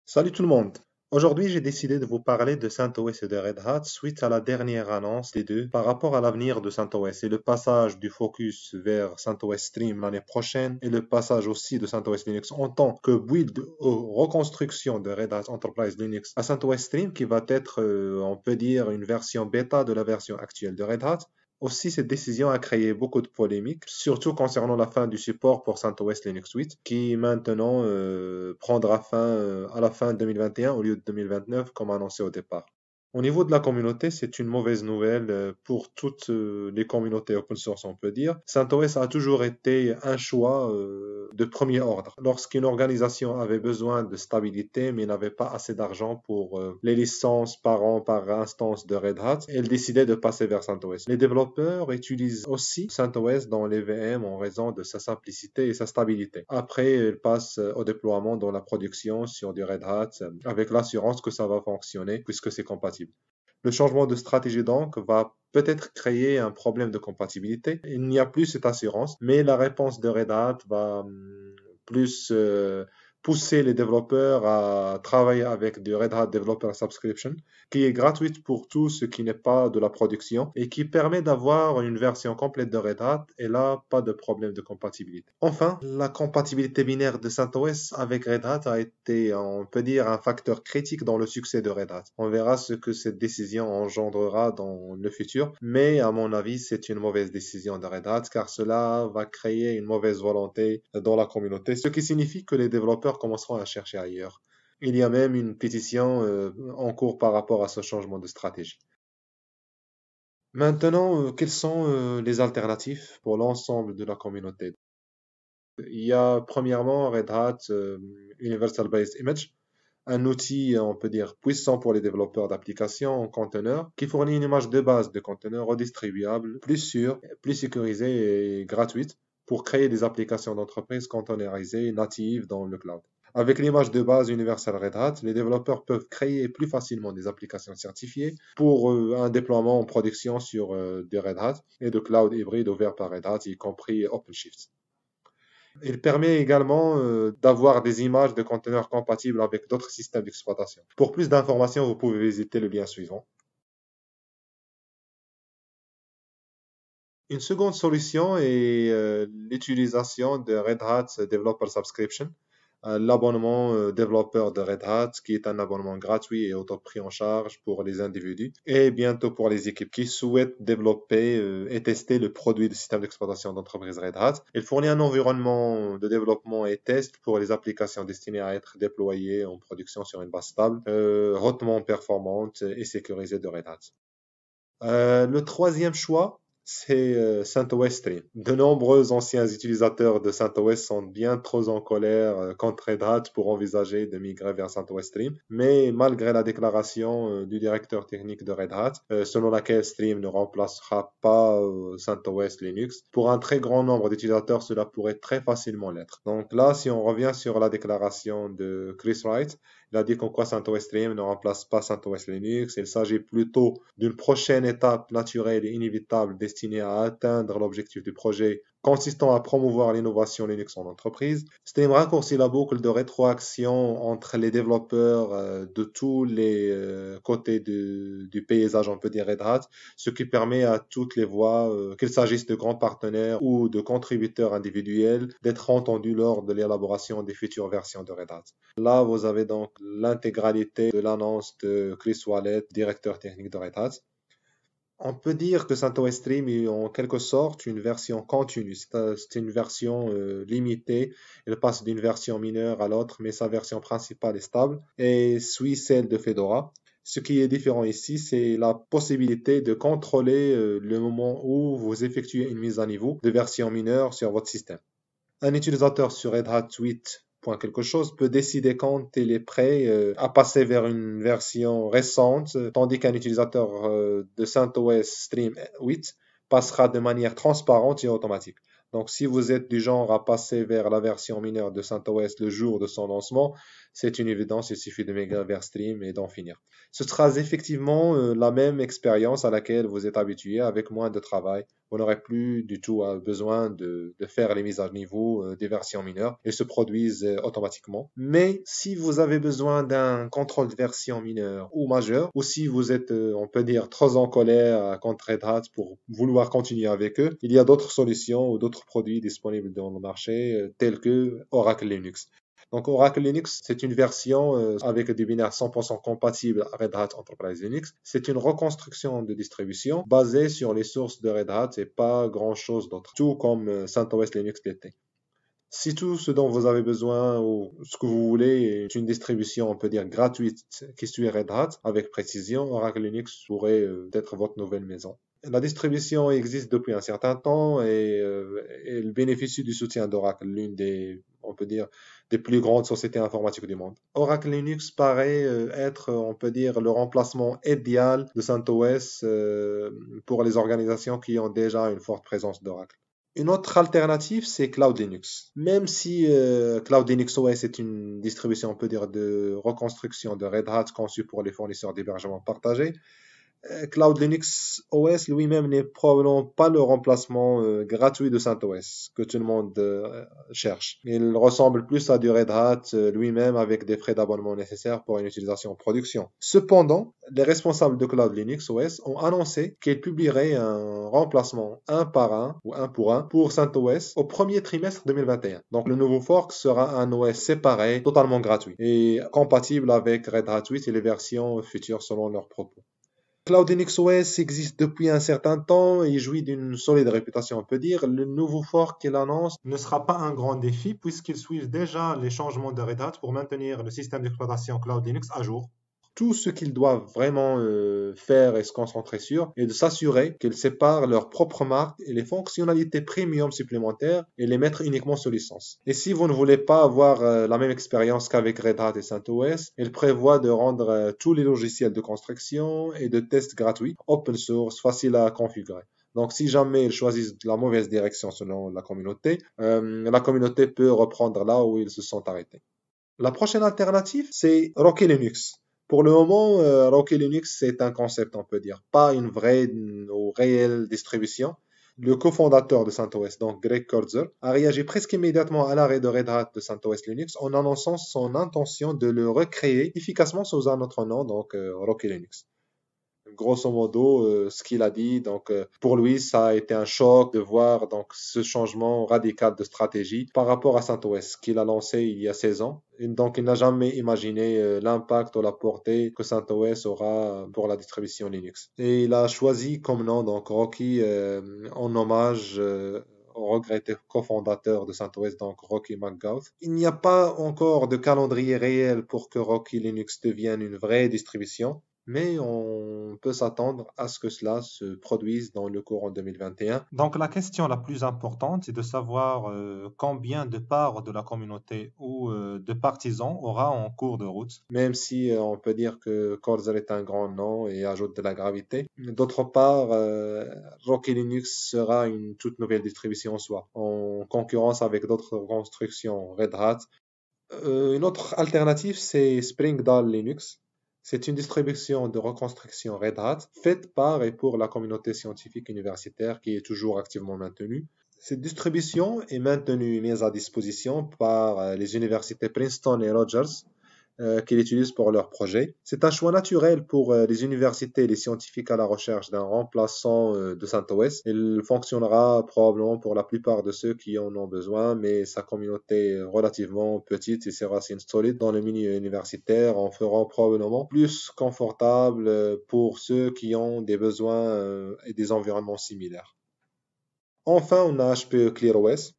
Salut tout le monde! Aujourd'hui, j'ai décidé de vous parler de CentOS et de Red Hat suite à la dernière annonce des deux par rapport à l'avenir de CentOS et le passage du focus vers CentOS Stream l'année prochaine et le passage aussi de CentOS Linux en tant que build ou reconstruction de Red Hat Enterprise Linux à CentOS Stream qui va être, on peut dire, une version bêta de la version actuelle de Red Hat. Aussi, cette décision a créé beaucoup de polémiques, surtout concernant la fin du support pour CentOS Linux 8, qui maintenant prendra fin à la fin 2021 au lieu de 2029 comme annoncé au départ. Au niveau de la communauté, c'est une mauvaise nouvelle pour toutes les communautés open source, on peut dire. CentOS a toujours été un choix de premier ordre. Lorsqu'une organisation avait besoin de stabilité mais n'avait pas assez d'argent pour les licences par an par instance de Red Hat, elle décidait de passer vers CentOS. Les développeurs utilisent aussi CentOS dans les VM en raison de sa simplicité et sa stabilité. Après, ils passent au déploiement dans la production sur du Red Hat avec l'assurance que ça va fonctionner puisque c'est compatible. Le changement de stratégie donc va peut-être créer un problème de compatibilité. Il n'y a plus cette assurance, mais la réponse de Red Hat va plus pousser les développeurs à travailler avec du Red Hat Developer Subscription, qui est gratuite pour tout ce qui n'est pas de la production et qui permet d'avoir une version complète de Red Hat et là, pas de problème de compatibilité. Enfin, la compatibilité binaire de CentOS avec Red Hat a été, on peut dire, un facteur critique dans le succès de Red Hat. On verra ce que cette décision engendrera dans le futur, mais à mon avis, c'est une mauvaise décision de Red Hat car cela va créer une mauvaise volonté dans la communauté, ce qui signifie que les développeurs commenceront à chercher ailleurs. Il y a même une pétition en cours par rapport à ce changement de stratégie. Maintenant, quelles sont les alternatives pour l'ensemble de la communauté? Il y a premièrement Red Hat Universal Basic Image, un outil, on peut dire, puissant pour les développeurs d'applications en conteneur, qui fournit une image de base de conteneur redistribuable, plus sûre, plus sécurisée et gratuite pour créer des applications d'entreprise containerisées natives dans le cloud. Avec l'image de base Universal Red Hat, les développeurs peuvent créer plus facilement des applications certifiées pour un déploiement en production sur des Red Hat et de cloud hybride ouvert par Red Hat, y compris OpenShift. Il permet également d'avoir des images de conteneurs compatibles avec d'autres systèmes d'exploitation. Pour plus d'informations, vous pouvez visiter le lien suivant. Une seconde solution est l'utilisation de Red Hat Developer Subscription, l'abonnement développeur de Red Hat, qui est un abonnement gratuit et auto-pris en charge pour les individus et bientôt pour les équipes qui souhaitent développer et tester le produit de système d'exploitation d'entreprise Red Hat. Il fournit un environnement de développement et test pour les applications destinées à être déployées en production sur une base stable, hautement performante et sécurisée de Red Hat. Le troisième choix, c'est CentOS Stream. De nombreux anciens utilisateurs de CentOS sont bien trop en colère contre Red Hat pour envisager de migrer vers CentOS Stream, mais malgré la déclaration du directeur technique de Red Hat, selon laquelle Stream ne remplacera pas CentOS Linux, pour un très grand nombre d'utilisateurs, cela pourrait très facilement l'être. Donc là, si on revient sur la déclaration de Chris Wright, il a dit qu'en quoi CentOS Stream ne remplace pas CentOS Linux. Il s'agit plutôt d'une prochaine étape naturelle et inévitable destinée à atteindre l'objectif du projet consistant à promouvoir l'innovation Linux en entreprise. Stream raccourcit la boucle de rétroaction entre les développeurs de tous les côtés du paysage, on peut dire Red Hat, ce qui permet à toutes les voix, qu'il s'agisse de grands partenaires ou de contributeurs individuels, d'être entendus lors de l'élaboration des futures versions de Red Hat. Là, vous avez donc l'intégralité de l'annonce de Chris Wallet, directeur technique de Red Hat. On peut dire que CentOS Stream est en quelque sorte une version continue. C'est une version limitée. Elle passe d'une version mineure à l'autre, mais sa version principale est stable et suit celle de Fedora. Ce qui est différent ici, c'est la possibilité de contrôler le moment où vous effectuez une mise à niveau de version mineure sur votre système. Un utilisateur sur Red Hat 8 quelque chose peut décider quand il est prêt à passer vers une version récente, tandis qu'un utilisateur de CentOS Stream 8 passera de manière transparente et automatique. Donc, si vous êtes du genre à passer vers la version mineure de CentOS le jour de son lancement, C'est une évidence, il suffit de migrer vers Stream et d'en finir. Ce sera effectivement la même expérience à laquelle vous êtes habitué avec moins de travail. Vous n'aurez plus du tout besoin de faire les mises à niveau des versions mineures. Elles se produisent automatiquement. Mais si vous avez besoin d'un contrôle de version mineure ou majeure, ou si vous êtes, on peut dire, trop en colère contre Red Hat pour vouloir continuer avec eux, il y a d'autres solutions ou d'autres produits disponibles dans le marché, tels que Oracle Linux. Donc Oracle Linux, c'est une version avec des binaires 100% compatibles à Red Hat Enterprise Linux. C'est une reconstruction de distribution basée sur les sources de Red Hat et pas grand-chose d'autre, tout comme CentOS Linux l'était. Si tout ce dont vous avez besoin ou ce que vous voulez est une distribution, on peut dire, gratuite qui suit Red Hat avec précision, Oracle Linux pourrait être votre nouvelle maison. La distribution existe depuis un certain temps et elle bénéficie du soutien d'Oracle, l'une des, on peut dire, des plus grandes sociétés informatiques du monde. Oracle Linux paraît être, on peut dire, le remplacement idéal de CentOS pour les organisations qui ont déjà une forte présence d'Oracle. Une autre alternative, c'est Cloud Linux. Même si Cloud Linux OS est une distribution, on peut dire, de reconstruction de Red Hat conçue pour les fournisseurs d'hébergement partagé, Cloud Linux OS lui-même n'est probablement pas le remplacement gratuit de CentOS que tout le monde cherche. Il ressemble plus à du Red Hat lui-même avec des frais d'abonnement nécessaires pour une utilisation en production. Cependant, les responsables de Cloud Linux OS ont annoncé qu'ils publieraient un remplacement un par un ou un pour CentOS au premier trimestre 2021. Donc le nouveau fork sera un OS séparé, totalement gratuit et compatible avec Red Hat 8 et les versions futures selon leurs propos. Cloud Linux OS existe depuis un certain temps et jouit d'une solide réputation, on peut dire. Le nouveau fork qu'il annonce ne sera pas un grand défi puisqu'ils suivent déjà les changements de Red Hat pour maintenir le système d'exploitation Cloud Linux à jour. Tout ce qu'ils doivent vraiment faire et se concentrer sur est de s'assurer qu'ils séparent leur propre marque et les fonctionnalités premium supplémentaires et les mettre uniquement sous licence. Et si vous ne voulez pas avoir la même expérience qu'avec Red Hat et CentOS, ils prévoient de rendre tous les logiciels de construction et de tests gratuits, open source, faciles à configurer. Donc, si jamais ils choisissent la mauvaise direction selon la communauté peut reprendre là où ils se sont arrêtés. La prochaine alternative, c'est Rocky Linux. Pour le moment, Rocky Linux, c'est un concept, on peut dire, pas une vraie ou réelle distribution. Le cofondateur de CentOS, donc Greg Kurtzer, a réagi presque immédiatement à l'arrêt de Red Hat de CentOS Linux en annonçant son intention de le recréer efficacement sous un autre nom, donc Rocky Linux. Grosso modo, ce qu'il a dit, donc pour lui, ça a été un choc de voir donc ce changement radical de stratégie par rapport à CentOS qu'il a lancé il y a 16 ans. Et donc, il n'a jamais imaginé l'impact ou la portée que CentOS aura pour la distribution Linux. Et il a choisi comme nom donc Rocky en hommage au regretté cofondateur de CentOS, donc Rocky McGough. Il n'y a pas encore de calendrier réel pour que Rocky Linux devienne une vraie distribution, mais on peut s'attendre à ce que cela se produise dans le courant 2021. Donc la question la plus importante, c'est de savoir combien de parts de la communauté ou de partisans aura en cours de route. Même si on peut dire que Corsair est un grand nom et ajoute de la gravité. D'autre part, Rocky Linux sera une toute nouvelle distribution en soi, en concurrence avec d'autres constructions Red Hat. Une autre alternative, c'est Springdale Linux. C'est une distribution de reconstruction Red Hat faite par et pour la communauté scientifique universitaire qui est toujours activement maintenue. Cette distribution est maintenue et mise à disposition par les universités Princeton et Rogers qu'ils utilisent pour leurs projets. C'est un choix naturel pour les universités et les scientifiques à la recherche d'un remplaçant de CentOS. Il fonctionnera probablement pour la plupart de ceux qui en ont besoin, mais sa communauté est relativement petite et ses racines solides dans le milieu universitaire en feront probablement plus confortable pour ceux qui ont des besoins et des environnements similaires. Enfin, on a HPE ClearOS.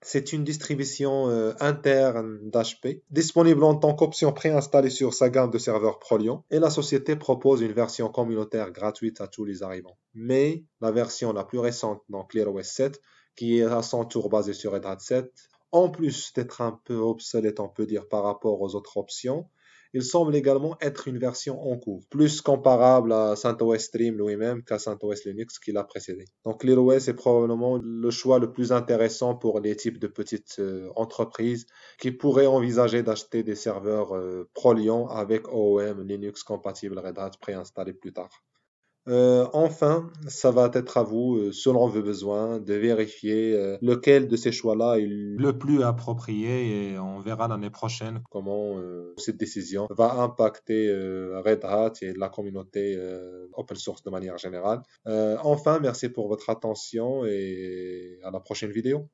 C'est une distribution interne d'HP, disponible en tant qu'option préinstallée sur sa gamme de serveurs Proliant, et la société propose une version communautaire gratuite à tous les arrivants. Mais la version la plus récente, donc ClearOS 7, qui est à son tour basée sur Red Hat 7, en plus d'être un peu obsolète, on peut dire, par rapport aux autres options, il semble également être une version en cours, plus comparable à CentOS Stream lui-même qu'à CentOS Linux qui l'a précédé. Donc l'IROS est probablement le choix le plus intéressant pour les types de petites entreprises qui pourraient envisager d'acheter des serveurs ProLiant avec OOM Linux compatible Red Hat préinstallé plus tard. Enfin, ça va être à vous, selon vos besoins, de vérifier lequel de ces choix-là est le plus approprié et on verra l'année prochaine comment cette décision va impacter Red Hat et la communauté open source de manière générale. Enfin, merci pour votre attention et à la prochaine vidéo.